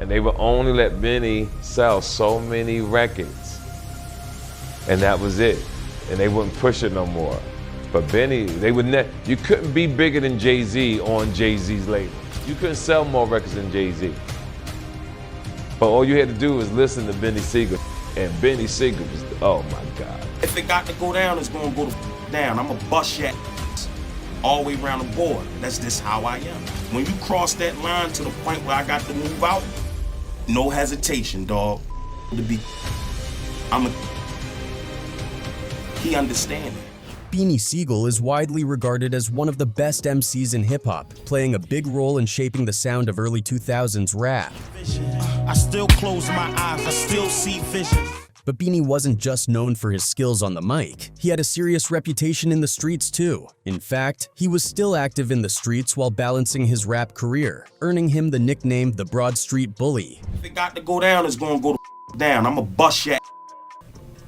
and they would only let Beanie sell so many records, and that was it. And they wouldn't push it no more. But Beanie, you couldn't be bigger than Jay-Z on Jay-Z's label. You couldn't sell more records than Jay-Z. But all you had to do was listen to Beanie Sigel, and Beanie Sigel was, oh my God. If it got to go down, it's gonna go down. I'ma bust your ass all the way around the board. That's just how I am. When you cross that line to the point where I got to move out, no hesitation, dog. He understand it. Beanie Sigel is widely regarded as one of the best MCs in hip-hop, playing a big role in shaping the sound of early 2000s rap. I still close my eyes, I still see vision. But Beanie wasn't just known for his skills on the mic. He had a serious reputation in the streets too. In fact, he was still active in the streets while balancing his rap career, earning him the nickname the Broad Street Bully. If it got to go down, it's gonna go down. I'ma bust your ass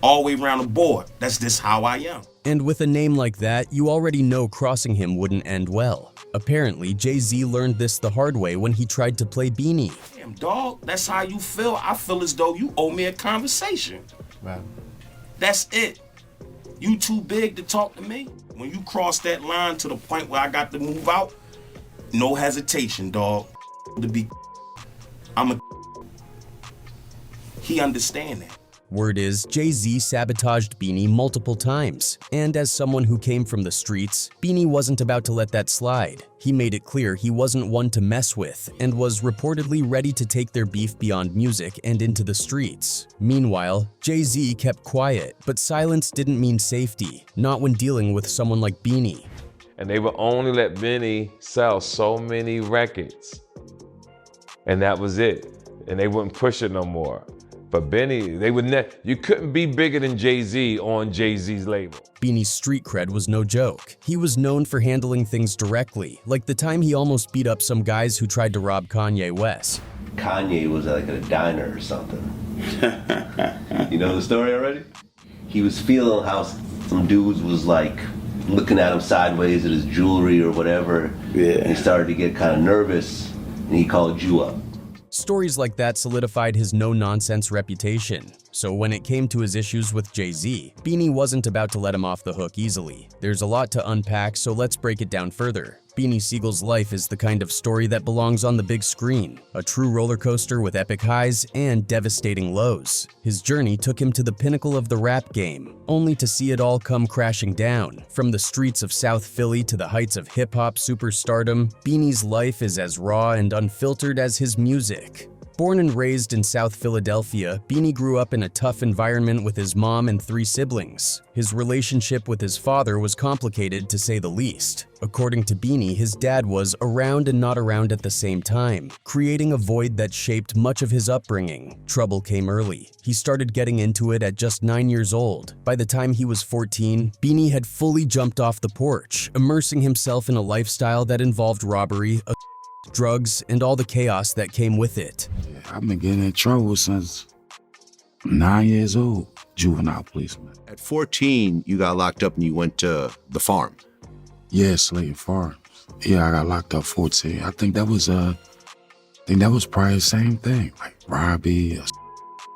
all the way around the board. That's just how I am. And with a name like that, you already know crossing him wouldn't end well. Apparently, Jay-Z learned this the hard way when he tried to play Beanie. Damn, dog, that's how you feel? I feel as though you owe me a conversation. Right. That's it. You too big to talk to me? When you cross that line to the point where I got to move out, no hesitation, dog. He understand that. Word is, Jay-Z sabotaged Beanie multiple times, and as someone who came from the streets, Beanie wasn't about to let that slide. He made it clear he wasn't one to mess with, and was reportedly ready to take their beef beyond music and into the streets. Meanwhile, Jay-Z kept quiet, but silence didn't mean safety, not when dealing with someone like Beanie. And they would only let Beanie sell so many records, and that was it. And they wouldn't push it no more. But Beanie, you couldn't be bigger than Jay-Z on Jay-Z's label. Beanie's street cred was no joke. He was known for handling things directly, like the time he almost beat up some guys who tried to rob Kanye West. Kanye was like at a diner or something. You know the story already? He was feeling how some dudes was like looking at him sideways at his jewelry or whatever. Yeah. And he started to get kind of nervous, and he called you up. Stories like that solidified his no-nonsense reputation. So when it came to his issues with Jay-Z, Beanie wasn't about to let him off the hook easily. There's a lot to unpack, so let's break it down further. Beanie Sigel's life is the kind of story that belongs on the big screen, a true roller coaster with epic highs and devastating lows. His journey took him to the pinnacle of the rap game, only to see it all come crashing down. From the streets of South Philly to the heights of hip-hop superstardom, Beanie's life is as raw and unfiltered as his music. Born and raised in South Philadelphia, Beanie grew up in a tough environment with his mom and 3 siblings. His relationship with his father was complicated, to say the least. According to Beanie, his dad was around and not around at the same time, creating a void that shaped much of his upbringing. Trouble came early. He started getting into it at just 9 years old. By the time he was 14, Beanie had fully jumped off the porch, immersing himself in a lifestyle that involved robbery, drugs, and all the chaos that came with it. Yeah, I've been getting in trouble since 9 years old, juvenile policeman. At 14, you got locked up and you went to the farm. Yeah, Slayton Farms. Yeah, I got locked up 14. I think that was probably the same thing, like robbery.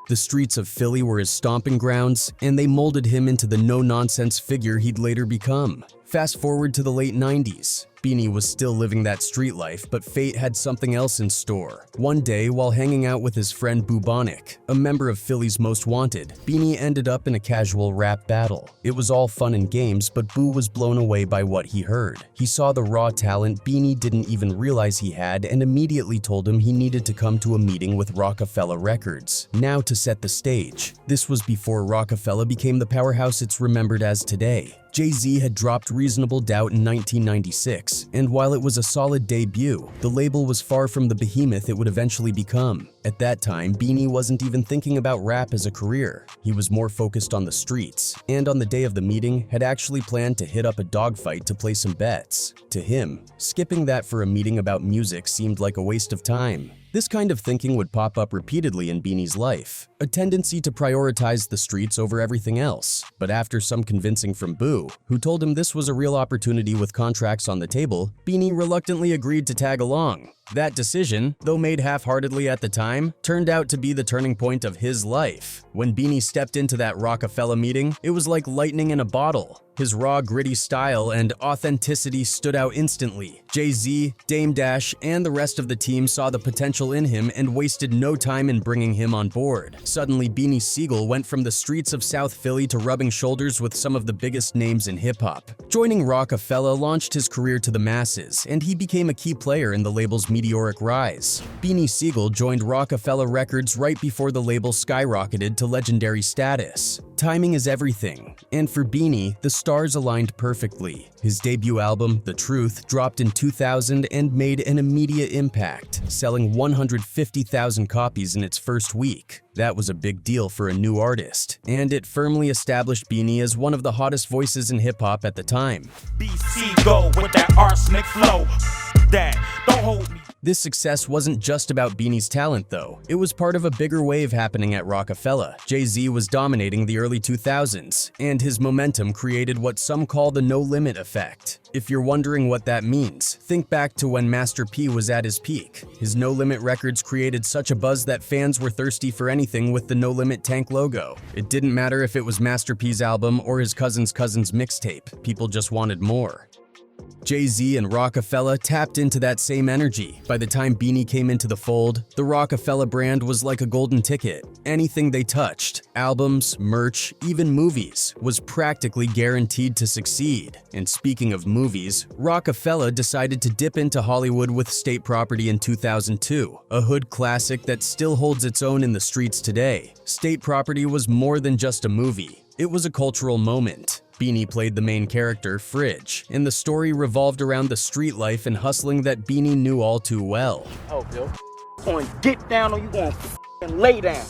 The streets of Philly were his stomping grounds, and they molded him into the no-nonsense figure he'd later become. Fast forward to the late 90s. Beanie was still living that street life, but fate had something else in store. One day, while hanging out with his friend Bubonic, a member of Philly's Most Wanted, Beanie ended up in a casual rap battle. It was all fun and games, but Boo was blown away by what he heard. He saw the raw talent Beanie didn't even realize he had and immediately told him he needed to come to a meeting with Roc-A-Fella Records. Now to set the stage. This was before Roc-A-Fella became the powerhouse it's remembered as today. Jay-Z had dropped Reasonable Doubt in 1996, and while it was a solid debut, the label was far from the behemoth it would eventually become. At that time, Beanie wasn't even thinking about rap as a career. He was more focused on the streets, and on the day of the meeting, had actually planned to hit up a dogfight to play some bets. To him, skipping that for a meeting about music seemed like a waste of time. This kind of thinking would pop up repeatedly in Beanie's life, a tendency to prioritize the streets over everything else. But after some convincing from Boo, who told him this was a real opportunity with contracts on the table, Beanie reluctantly agreed to tag along. That decision, though made half-heartedly at the time, turned out to be the turning point of his life. When Beanie stepped into that Roc-A-Fella meeting, it was like lightning in a bottle. His raw, gritty style and authenticity stood out instantly. Jay-Z, Dame Dash, and the rest of the team saw the potential in him and wasted no time in bringing him on board. Suddenly, Beanie Sigel went from the streets of South Philly to rubbing shoulders with some of the biggest names in hip-hop. Joining Roc-A-Fella launched his career to the masses, and he became a key player in the label's meteoric rise. Beanie Sigel joined Roc-A-Fella Records right before the label skyrocketed to legendary status. Timing is everything, and for Beanie, the stars aligned perfectly. His debut album, The Truth, dropped in 2000 and made an immediate impact, selling 150,000 copies in its first week. That was a big deal for a new artist, and it firmly established Beanie as one of the hottest voices in hip-hop at the time. BC go with that arsenic flow. That don't hold me. This success wasn't just about Beanie's talent, though. It was part of a bigger wave happening at Roc-A-Fella. Jay-Z was dominating the early 2000s, and his momentum created what some call the no-limit effect. If you're wondering what that means, think back to when Master P was at his peak. His No Limit records created such a buzz that fans were thirsty for anything with the No Limit tank logo. It didn't matter if it was Master P's album or his cousin's mixtape, people just wanted more. Jay-Z and Roc-A-Fella tapped into that same energy. By the time Beanie came into the fold, the Roc-A-Fella brand was like a golden ticket. Anything they touched, albums, merch, even movies, was practically guaranteed to succeed. And speaking of movies, Roc-A-Fella decided to dip into Hollywood with State Property in 2002, a hood classic that still holds its own in the streets today. State Property was more than just a movie. It was a cultural moment. Beanie played the main character, Fridge, and the story revolved around the street life and hustling that Beanie knew all too well. Oh, Bill. Going to get down or you going to lay down?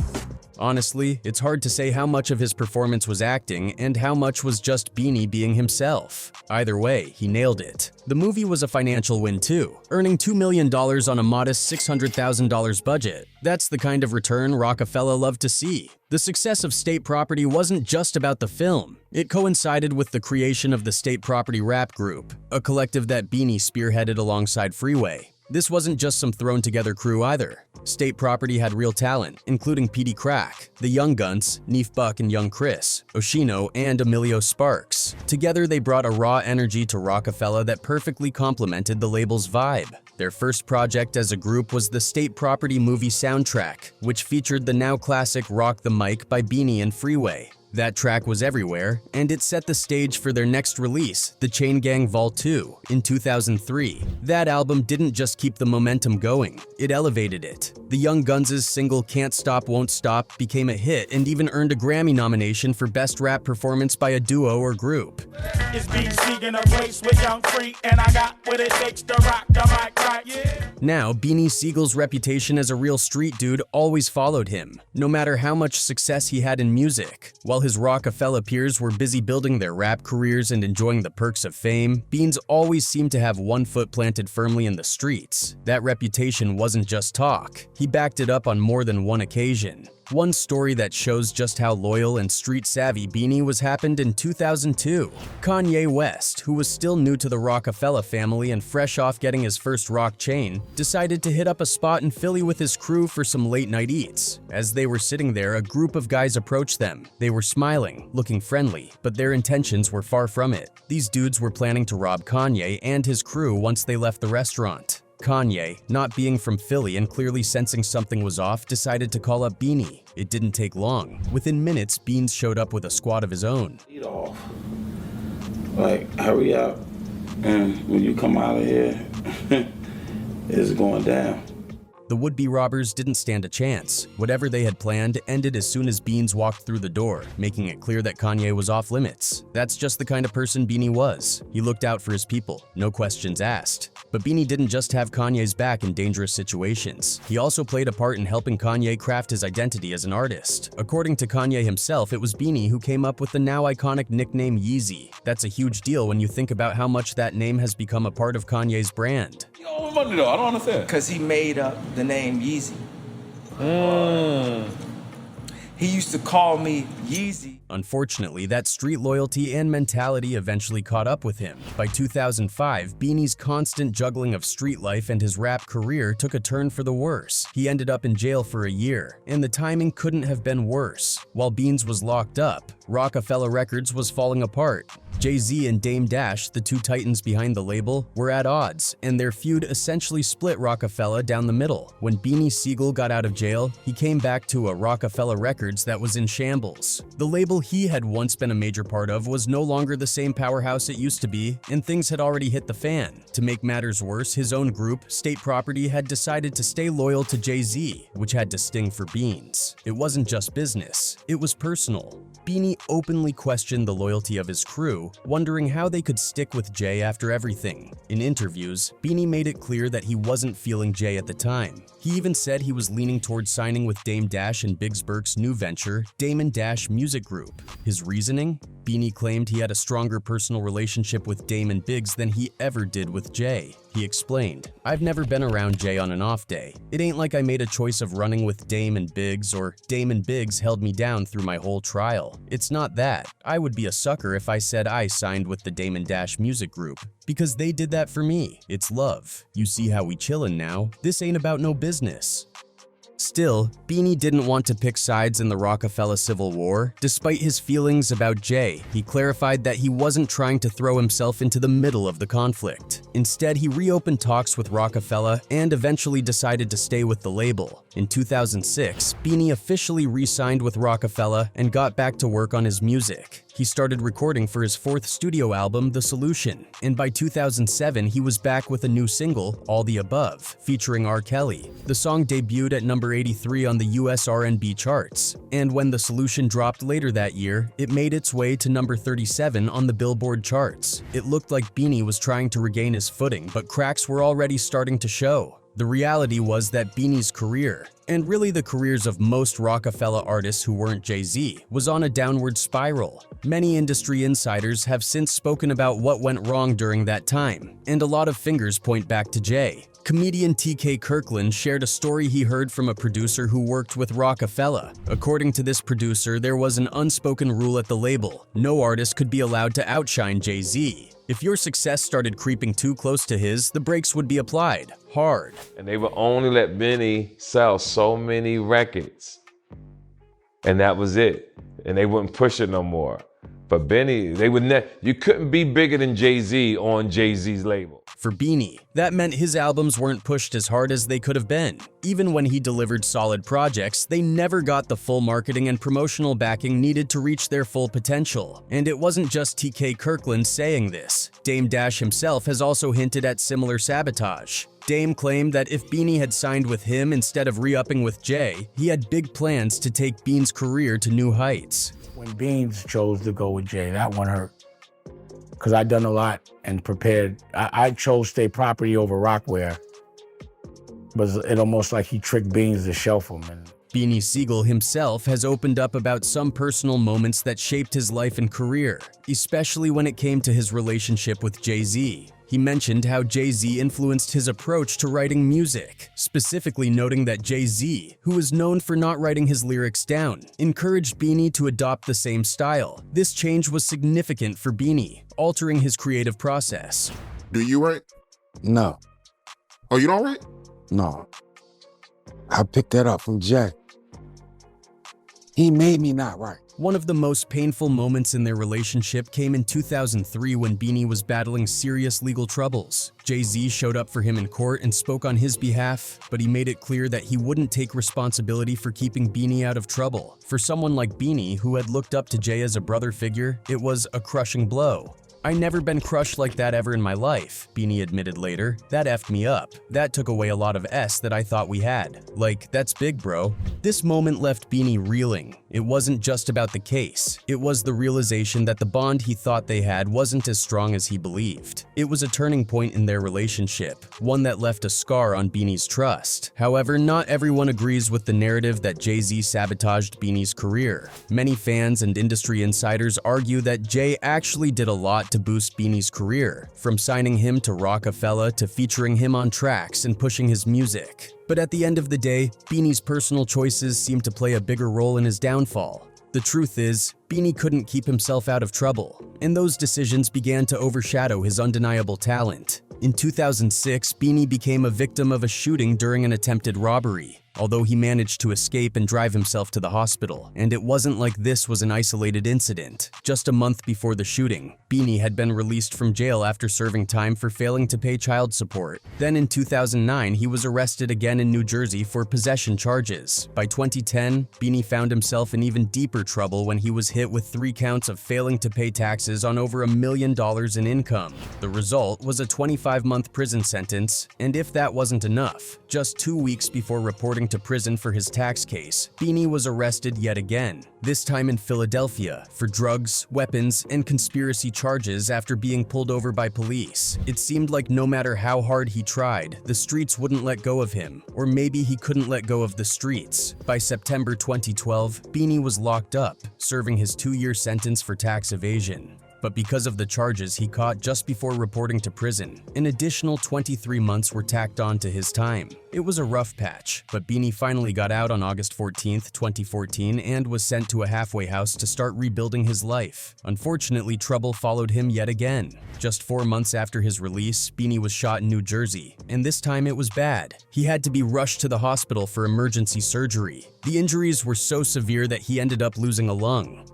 Honestly, it's hard to say how much of his performance was acting and how much was just Beanie being himself. Either way, he nailed it. The movie was a financial win too, earning $2 million on a modest $600,000 budget. That's the kind of return Roc-A-Fella loved to see. The success of State Property wasn't just about the film. It coincided with the creation of the State Property Rap Group, a collective that Beanie spearheaded alongside Freeway. This wasn't just some thrown-together crew either. State Property had real talent, including Petey Crack, the Young Guns, Neef Buck and Young Chris, Oshino, and Emilio Sparks. Together, they brought a raw energy to Roc-A-Fella that perfectly complemented the label's vibe. Their first project as a group was the State Property movie soundtrack, which featured the now classic Rock the Mic by Beanie and Freeway. That track was everywhere, and it set the stage for their next release, The Chain Gang Vol. 2, in 2003. That album didn't just keep the momentum going, it elevated it. The Young Guns' single Can't Stop Won't Stop became a hit and even earned a Grammy nomination for Best Rap Performance by a Duo or Group. It's Beanie Sigel in a race with Young Free, and I got what it takes to rock the mic right, yeah. Now, Beanie Sigel's reputation as a real street dude always followed him, no matter how much success he had in music. While his Roc-A-Fella peers were busy building their rap careers and enjoying the perks of fame, Beans always seemed to have one foot planted firmly in the streets. That reputation wasn't just talk. He backed it up on more than one occasion. One story that shows just how loyal and street-savvy Beanie was happened in 2002. Kanye West, who was still new to the Roc-A-Fella family and fresh off getting his first rock chain, decided to hit up a spot in Philly with his crew for some late-night eats. As they were sitting there, a group of guys approached them. They were smiling, looking friendly, but their intentions were far from it. These dudes were planning to rob Kanye and his crew once they left the restaurant. Kanye, not being from Philly and clearly sensing something was off, decided to call up Beanie. It didn't take long. Within minutes, Beans showed up with a squad of his own. Lead off. Like, hurry up. And when you come out of here, it's going down. The would-be robbers didn't stand a chance. Whatever they had planned ended as soon as Beans walked through the door, making it clear that Kanye was off limits. That's just the kind of person Beanie was. He looked out for his people, no questions asked. But Beanie didn't just have Kanye's back in dangerous situations. He also played a part in helping Kanye craft his identity as an artist. According to Kanye himself, it was Beanie who came up with the now iconic nickname Yeezy. That's a huge deal when you think about how much that name has become a part of Kanye's brand. You know what money though? I don't understand. Because he made up the name Yeezy. He used to call me Yeezy. Unfortunately, that street loyalty and mentality eventually caught up with him. By 2005, Beanie's constant juggling of street life and his rap career took a turn for the worse. He ended up in jail for a year, and the timing couldn't have been worse. While Beans was locked up, Roc-A-Fella Records was falling apart. Jay-Z and Dame Dash, the two titans behind the label, were at odds, and their feud essentially split Roc-A-Fella down the middle. When Beanie Sigel got out of jail, he came back to a Roc-A-Fella Records that was in shambles. The label he had once been a major part of was no longer the same powerhouse it used to be, and things had already hit the fan. To make matters worse, his own group, State Property, had decided to stay loyal to Jay-Z, which had to sting for Beans. It wasn't just business, it was personal. Beanie openly questioned the loyalty of his crew, wondering how they could stick with Jay after everything. In interviews, Beanie made it clear that he wasn't feeling Jay at the time. He even said he was leaning towards signing with Dame Dash and Biggs Burke's new venture, Damon Dash Music Group. His reasoning? Beanie claimed he had a stronger personal relationship with Damon Biggs than he ever did with Jay. He explained, "I've never been around Jay on an off day. It ain't like I made a choice of running with Damon Biggs or Damon Biggs held me down through my whole trial. It's not that. I would be a sucker if I said I signed with the Damon Dash Music Group, because they did that for me. It's love. You see how we chillin' now? This ain't about no business." Still, Beanie didn't want to pick sides in the Roc-A-Fella Civil War. Despite his feelings about Jay, he clarified that he wasn't trying to throw himself into the middle of the conflict. Instead, he reopened talks with Roc-A-Fella and eventually decided to stay with the label. In 2006, Beanie officially re-signed with Roc-A-Fella and got back to work on his music. He started recording for his fourth studio album, The Solution, and by 2007 he was back with a new single, All the Above, featuring R. Kelly. The song debuted at number 83 on the US R&B charts, and when The Solution dropped later that year, it made its way to number 37 on the Billboard charts. It looked like Beanie was trying to regain his footing, but cracks were already starting to show. The reality was that Beanie's career, and really the careers of most Roc-A-Fella artists who weren't Jay-Z, was on a downward spiral. Many industry insiders have since spoken about what went wrong during that time, and a lot of fingers point back to Jay. Comedian TK Kirkland shared a story he heard from a producer who worked with Roc-A-Fella. According to this producer, there was an unspoken rule at the label: no artist could be allowed to outshine Jay-Z. If your success started creeping too close to his, the brakes would be applied, hard. And they would only let Benny sell so many records. And that was it. And they wouldn't push it no more. But Benny, you couldn't be bigger than Jay-Z on Jay-Z's label. For Beanie, that meant his albums weren't pushed as hard as they could have been. Even when he delivered solid projects, they never got the full marketing and promotional backing needed to reach their full potential. And it wasn't just TK Kirkland saying this. Dame Dash himself has also hinted at similar sabotage. Dame claimed that if Beanie had signed with him instead of re-upping with Jay, he had big plans to take Beans' career to new heights. When Beans chose to go with Jay, that one hurt. Because I'd done a lot and prepared. I chose State Property over Rockware. But it almost like he tricked Beans to shelf him. Beanie Sigel himself has opened up about some personal moments that shaped his life and career, especially when it came to his relationship with Jay-Z. He mentioned how Jay-Z influenced his approach to writing music, specifically noting that Jay-Z, who is known for not writing his lyrics down, encouraged Beanie to adopt the same style. This change was significant for Beanie, altering his creative process. Do you write? No. Oh, you don't write? No. I picked that up from Jay. He made me not write. One of the most painful moments in their relationship came in 2003 when Beanie was battling serious legal troubles. Jay-Z showed up for him in court and spoke on his behalf, but he made it clear that he wouldn't take responsibility for keeping Beanie out of trouble. For someone like Beanie, who had looked up to Jay as a brother figure, it was a crushing blow. "I never been crushed like that ever in my life," Beanie admitted later. "That effed me up. That took away a lot of S that I thought we had. Like, that's big, bro." This moment left Beanie reeling. It wasn't just about the case. It was the realization that the bond he thought they had wasn't as strong as he believed. It was a turning point in their relationship, one that left a scar on Beanie's trust. However, not everyone agrees with the narrative that Jay-Z sabotaged Beanie's career. Many fans and industry insiders argue that Jay actually did a lot to boost Beanie's career, from signing him to Roc-A-Fella to featuring him on tracks and pushing his music. But at the end of the day, Beanie's personal choices seemed to play a bigger role in his downfall. The truth is, Beanie couldn't keep himself out of trouble, and those decisions began to overshadow his undeniable talent. In 2006, Beanie became a victim of a shooting during an attempted robbery, although he managed to escape and drive himself to the hospital. And it wasn't like this was an isolated incident. Just a month before the shooting, Beanie had been released from jail after serving time for failing to pay child support. Then in 2009, he was arrested again in New Jersey for possession charges. By 2010, Beanie found himself in even deeper trouble when he was hit with 3 counts of failing to pay taxes on over $1 million in income. The result was a 25-month prison sentence, and if that wasn't enough, just 2 weeks before reporting to prison for his tax case, Beanie was arrested yet again, this time in Philadelphia, for drugs, weapons, and conspiracy charges after being pulled over by police. It seemed like no matter how hard he tried, the streets wouldn't let go of him, or maybe he couldn't let go of the streets. By September 2012, Beanie was locked up, serving his 2-year sentence for tax evasion. But because of the charges he caught just before reporting to prison, an additional 23 months were tacked on to his time. It was a rough patch, but Beanie finally got out on August 14, 2014 and was sent to a halfway house to start rebuilding his life. Unfortunately, trouble followed him yet again. Just 4 months after his release, Beanie was shot in New Jersey, and this time it was bad. He had to be rushed to the hospital for emergency surgery. The injuries were so severe that he ended up losing a lung.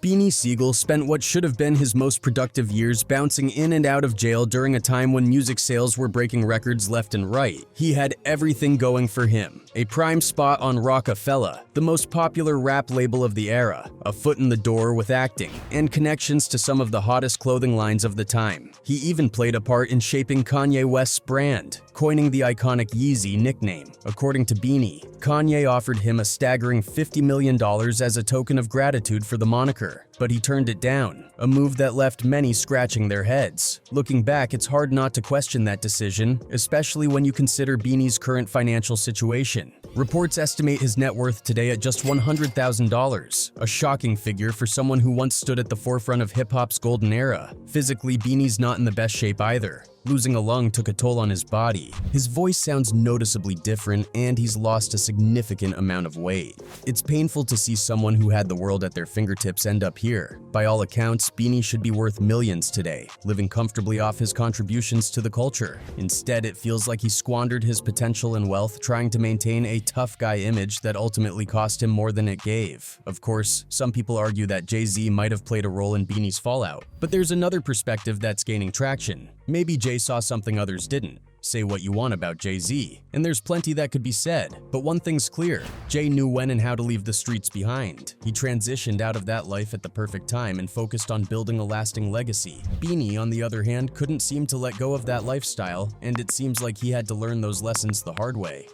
Beanie Sigel spent what should have been his most productive years bouncing in and out of jail during a time when music sales were breaking records left and right. He had everything going for him. A prime spot on Roc-A-Fella, the most popular rap label of the era, a foot in the door with acting, and connections to some of the hottest clothing lines of the time. He even played a part in shaping Kanye West's brand, coining the iconic Yeezy nickname. According to Beanie, Kanye offered him a staggering $50 million as a token of gratitude for the moniker, but he turned it down, a move that left many scratching their heads. Looking back, it's hard not to question that decision, especially when you consider Beanie's current financial situation. Reports estimate his net worth today at just $100,000, a shocking figure for someone who once stood at the forefront of hip-hop's golden era. Physically, Beanie's not in the best shape either. Losing a lung took a toll on his body. His voice sounds noticeably different, and he's lost a significant amount of weight. It's painful to see someone who had the world at their fingertips end up here. By all accounts, Beanie should be worth millions today, living comfortably off his contributions to the culture. Instead, it feels like he squandered his potential and wealth trying to maintain a tough guy image that ultimately cost him more than it gave. Of course, some people argue that Jay-Z might have played a role in Beanie's fallout, but there's another perspective that's gaining traction. Maybe Jay saw something others didn't. Say what you want about Jay-Z, and there's plenty that could be said. But one thing's clear, Jay knew when and how to leave the streets behind. He transitioned out of that life at the perfect time and focused on building a lasting legacy. Beanie, on the other hand, couldn't seem to let go of that lifestyle, and it seems like he had to learn those lessons the hard way.